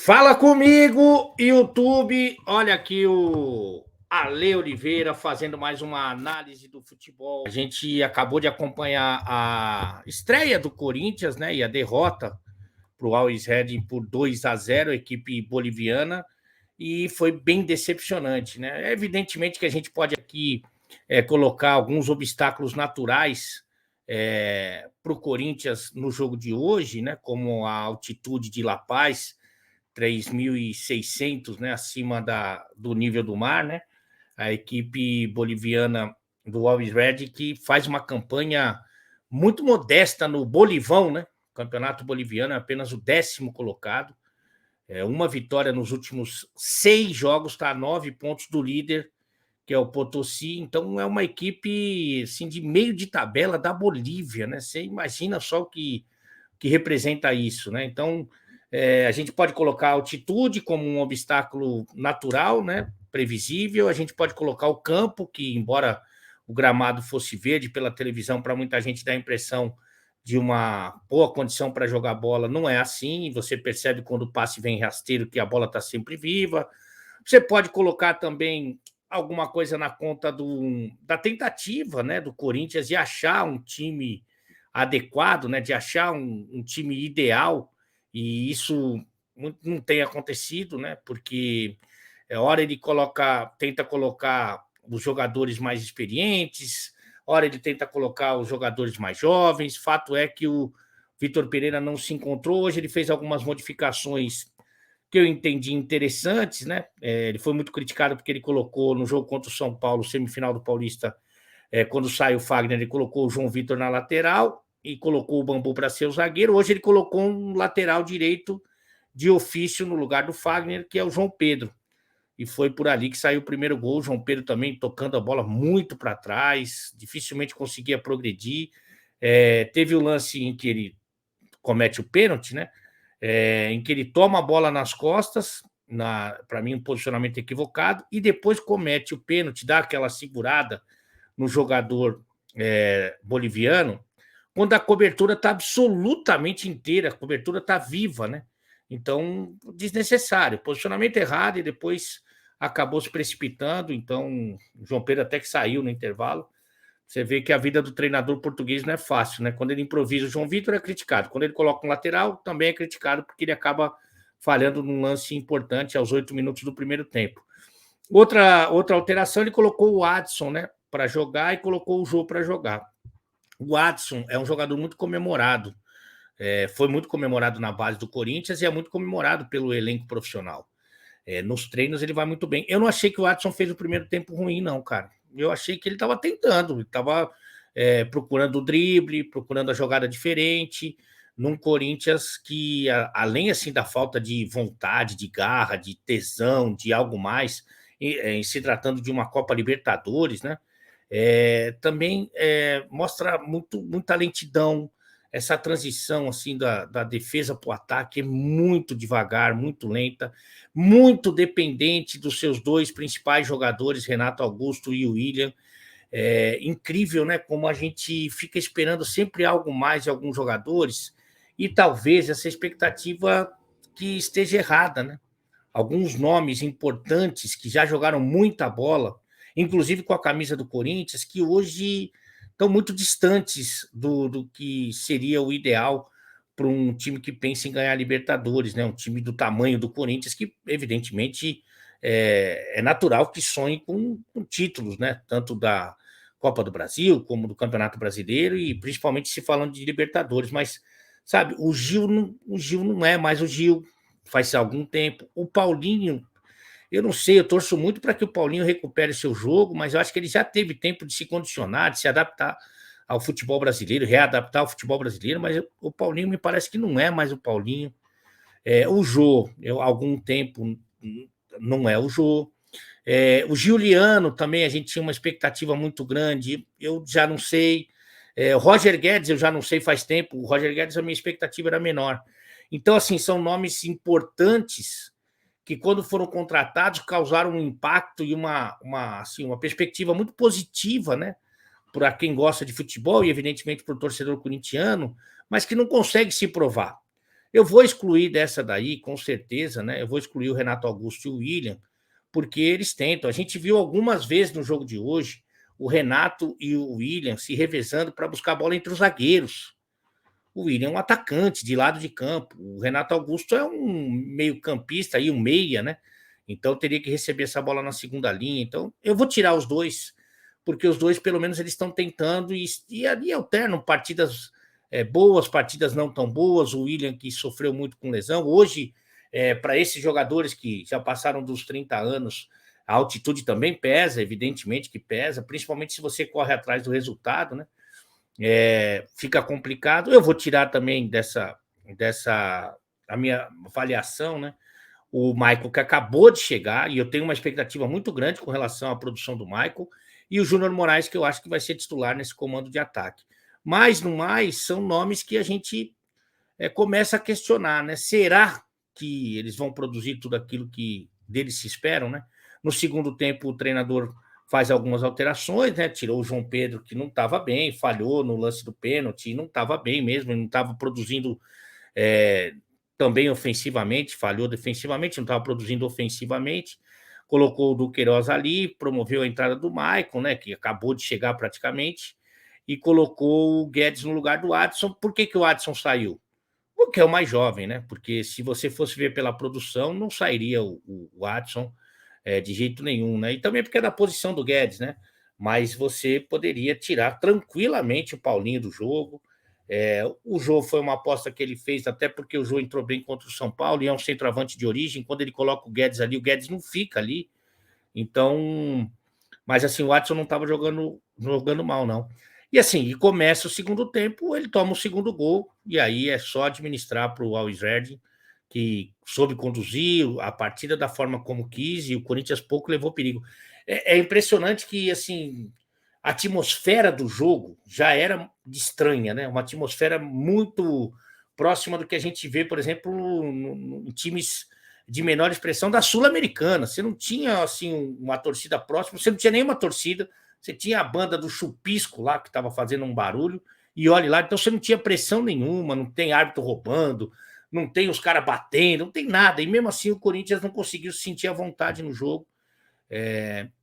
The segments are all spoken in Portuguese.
Fala comigo, YouTube. Olha aqui o Ale Oliveira fazendo mais uma análise do futebol. A gente acabou de acompanhar a estreia do Corinthians, né? E a derrota para o Always Ready por 2-0, a equipe boliviana, e foi bem decepcionante, né? Evidentemente que a gente pode aqui colocar alguns obstáculos naturais para o Corinthians no jogo de hoje, né? Como a altitude de La Paz, 3.600, né, acima do nível do mar, né? A equipe boliviana do Always Red, que faz uma campanha muito modesta no Bolivão, né? O campeonato boliviano é apenas o 10º colocado. Uma vitória nos últimos 6 jogos, está a 9 pontos do líder, que é o Potosí. Então é uma equipe assim, de meio de tabela da Bolívia, né? Você imagina só o que representa isso, né? Então, a gente pode colocar a altitude como um obstáculo natural, né? Previsível. A gente pode colocar o campo, que, embora o gramado fosse verde pela televisão, para muita gente dá a impressão de uma boa condição para jogar bola. Não é assim. Você percebe quando o passe vem rasteiro que a bola está sempre viva. Você pode colocar também alguma coisa na conta da tentativa, né, do Corinthians de achar um time adequado, né, de achar um time ideal, e isso não tem acontecido, né, porque hora ele tenta colocar os jogadores mais experientes, hora ele tenta colocar os jogadores mais jovens. Fato é que o Vitor Pereira não se encontrou. Hoje ele fez algumas modificações que eu entendi interessantes, né? Ele foi muito criticado porque ele colocou no jogo contra o São Paulo, semifinal do Paulista, quando sai o Fagner, ele colocou o João Vitor na lateral e colocou o Bambu para ser o zagueiro. Hoje ele colocou um lateral direito de ofício no lugar do Fagner, que é o João Pedro. E foi por ali que saiu o primeiro gol. O João Pedro também tocando a bola muito para trás, dificilmente conseguia progredir. Teve o lance em que ele comete o pênalti, né? Em que ele toma a bola nas costas, para mim um posicionamento equivocado, e depois comete o pênalti, dá aquela segurada no jogador boliviano, quando a cobertura está absolutamente inteira, a cobertura está viva, né? Então, desnecessário, posicionamento errado, e depois acabou se precipitando. Então, o João Pedro até que saiu no intervalo. Você vê que a vida do treinador português não é fácil, né? Quando ele improvisa o João Vitor, é criticado. Quando ele coloca um lateral, também é criticado, porque ele acaba falhando num lance importante aos 8 minutos do primeiro tempo. Outra alteração, ele colocou o Adson, né, para jogar, e colocou o Jô para jogar. O Adson é um jogador muito comemorado. Foi muito comemorado na base do Corinthians e é muito comemorado pelo elenco profissional. Nos treinos ele vai muito bem. Eu não achei que o Adson fez o primeiro tempo ruim, não, cara. Eu achei que ele estava tentando, ele estava procurando o drible, procurando a jogada diferente, num Corinthians que, além assim da falta de vontade, de garra, de tesão, de algo mais, em se tratando de uma Copa Libertadores, né? Também mostra muita lentidão. Essa transição assim da defesa para o ataque é muito devagar, muito lenta, muito dependente dos seus dois principais jogadores, Renato Augusto e o William. Incrível, né? Como a gente fica esperando sempre algo mais de alguns jogadores, e talvez essa expectativa que esteja errada, né? Alguns nomes importantes que já jogaram muita bola, inclusive com a camisa do Corinthians, que hoje estão muito distantes do que seria o ideal para um time que pensa em ganhar Libertadores, né? Um time do tamanho do Corinthians, que evidentemente é natural que sonhe com títulos, né? Tanto da Copa do Brasil como do Campeonato Brasileiro, e principalmente se falando de Libertadores. Mas, sabe, o Gil não é mais o Gil faz algum tempo. O Paulinho, eu não sei, eu torço muito para que o Paulinho recupere seu jogo, mas eu acho que ele já teve tempo de se condicionar, de se adaptar ao futebol brasileiro, readaptar ao futebol brasileiro. Mas o Paulinho me parece que não é mais o Paulinho. O Jô, há algum tempo não é o Jô. O Giuliano também, a gente tinha uma expectativa muito grande, eu já não sei. O Roger Guedes, eu já não sei faz tempo. O Roger Guedes, a minha expectativa era menor. Então, assim, são nomes importantes que, quando foram contratados, causaram um impacto e uma perspectiva muito positiva, né? Para quem gosta de futebol e, evidentemente, para o torcedor corintiano, mas que não consegue se provar. Eu vou excluir dessa daí, com certeza, né? Eu vou excluir o Renato Augusto e o William, porque eles tentam. A gente viu algumas vezes no jogo de hoje o Renato e o William se revezando para buscar a bola entre os zagueiros. O William é um atacante de lado de campo. O Renato Augusto é um meio-campista e um meia, né? Então teria que receber essa bola na segunda linha. Então eu vou tirar os dois, porque os dois, pelo menos, eles estão tentando e ali alternam partidas boas, partidas não tão boas. O William, que sofreu muito com lesão, hoje, para esses jogadores que já passaram dos 30 anos, a altitude também pesa, evidentemente que pesa, principalmente se você corre atrás do resultado, né? Fica complicado. Eu vou tirar também dessa a minha avaliação, né? O Michael, que acabou de chegar, e eu tenho uma expectativa muito grande com relação à produção do Michael, e o Júnior Moraes, que eu acho que vai ser titular nesse comando de ataque. Mas, no mais, são nomes que a gente começa a questionar, né? Será que eles vão produzir tudo aquilo que deles se esperam, né? No segundo tempo, o treinador faz algumas alterações, né? Tirou o João Pedro, que não estava bem, falhou no lance do pênalti, não estava bem mesmo, não estava produzindo também ofensivamente, falhou defensivamente, não estava produzindo ofensivamente. Colocou o Duqueiroz ali, promoveu a entrada do Maicon, né? Que acabou de chegar praticamente, e colocou o Guedes no lugar do Adson. Por que o Adson saiu? Porque é o mais jovem, né? Porque se você fosse ver pela produção, não sairia o Adson de jeito nenhum, né? E também porque é da posição do Guedes, né? Mas você poderia tirar tranquilamente o Paulinho do jogo. O Jô foi uma aposta que ele fez, até porque o Jô entrou bem contra o São Paulo e é um centroavante de origem. Quando ele coloca o Guedes ali, o Guedes não fica ali. Então, mas assim, o Watson não estava jogando mal, não. E assim, e começa o segundo tempo, ele toma o segundo gol, e aí é só administrar para o Always Ready, que soube conduzir a partida da forma como quis, e o Corinthians pouco levou perigo. É impressionante que, assim, a atmosfera do jogo já era estranha, né? Uma atmosfera muito próxima do que a gente vê, por exemplo, em times de menor expressão da Sul-Americana. Você não tinha assim uma torcida próxima, você não tinha nenhuma torcida, você tinha a banda do Chupisco lá que estava fazendo um barulho, e olhe lá, então você não tinha pressão nenhuma, não tem árbitro roubando, não tem os caras batendo, não tem nada, e mesmo assim o Corinthians não conseguiu sentir a vontade no jogo.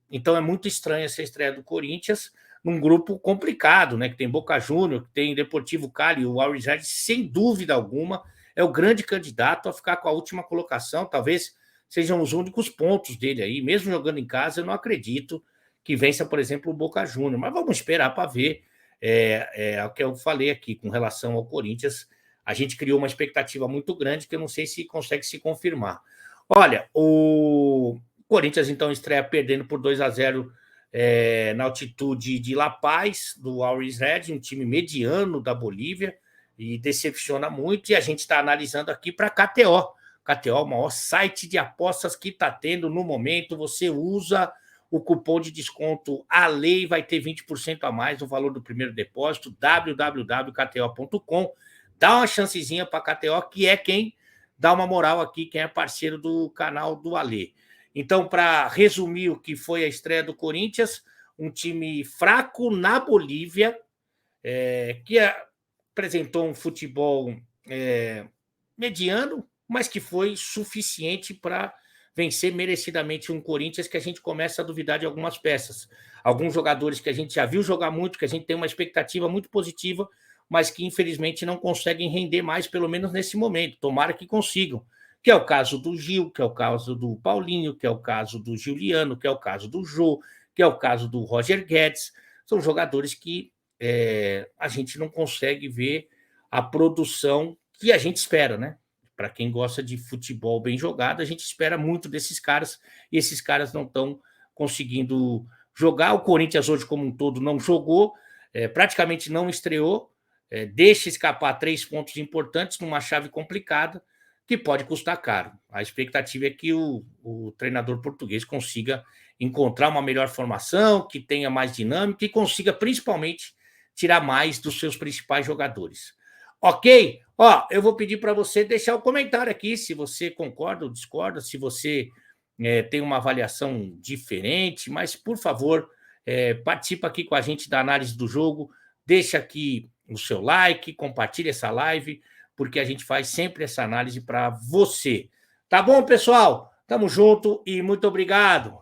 Então é muito estranha essa estreia do Corinthians num grupo complicado, né? Que tem Boca Júnior, que tem Deportivo Cali, o Always Red, sem dúvida alguma, é o grande candidato a ficar com a última colocação. Talvez sejam os únicos pontos dele aí, mesmo jogando em casa, eu não acredito que vença, por exemplo, o Boca Júnior. Mas vamos esperar para ver. É o que eu falei aqui com relação ao Corinthians. A gente criou uma expectativa muito grande que eu não sei se consegue se confirmar. Olha, o Corinthians, então, estreia perdendo por 2-0 na altitude de La Paz, do Always Red, um time mediano da Bolívia, e decepciona muito. E a gente está analisando aqui para a KTO. KTO é o maior site de apostas que está tendo no momento. Você usa o cupom de desconto ALEI, vai ter 20% a mais no valor do primeiro depósito, www.kto.com. Dá uma chancezinha para a KTO, que é quem dá uma moral aqui, quem é parceiro do canal do Ale. Então, para resumir o que foi a estreia do Corinthians, um time fraco na Bolívia, que apresentou um futebol mediano, mas que foi suficiente para vencer merecidamente um Corinthians que a gente começa a duvidar de algumas peças. Alguns jogadores que a gente já viu jogar muito, que a gente tem uma expectativa muito positiva, mas que infelizmente não conseguem render mais, pelo menos nesse momento. Tomara que consigam. Que é o caso do Gil, que é o caso do Paulinho, que é o caso do Juliano, que é o caso do Jô, que é o caso do Roger Guedes. São jogadores que a gente não consegue ver a produção que a gente espera, né? Para quem gosta de futebol bem jogado, a gente espera muito desses caras, e esses caras não estão conseguindo jogar. O Corinthians hoje, como um todo, não jogou, praticamente não estreou, deixa escapar 3 pontos importantes numa chave complicada, que pode custar caro. A expectativa é que o treinador português consiga encontrar uma melhor formação, que tenha mais dinâmica e consiga, principalmente, tirar mais dos seus principais jogadores. Ok? Eu vou pedir para você deixar o comentário aqui, se você concorda ou discorda, se você tem uma avaliação diferente, mas, por favor, participa aqui com a gente da análise do jogo, deixa aqui o seu like, compartilhe essa live, porque a gente faz sempre essa análise para você. Tá bom, pessoal? Tamo junto e muito obrigado.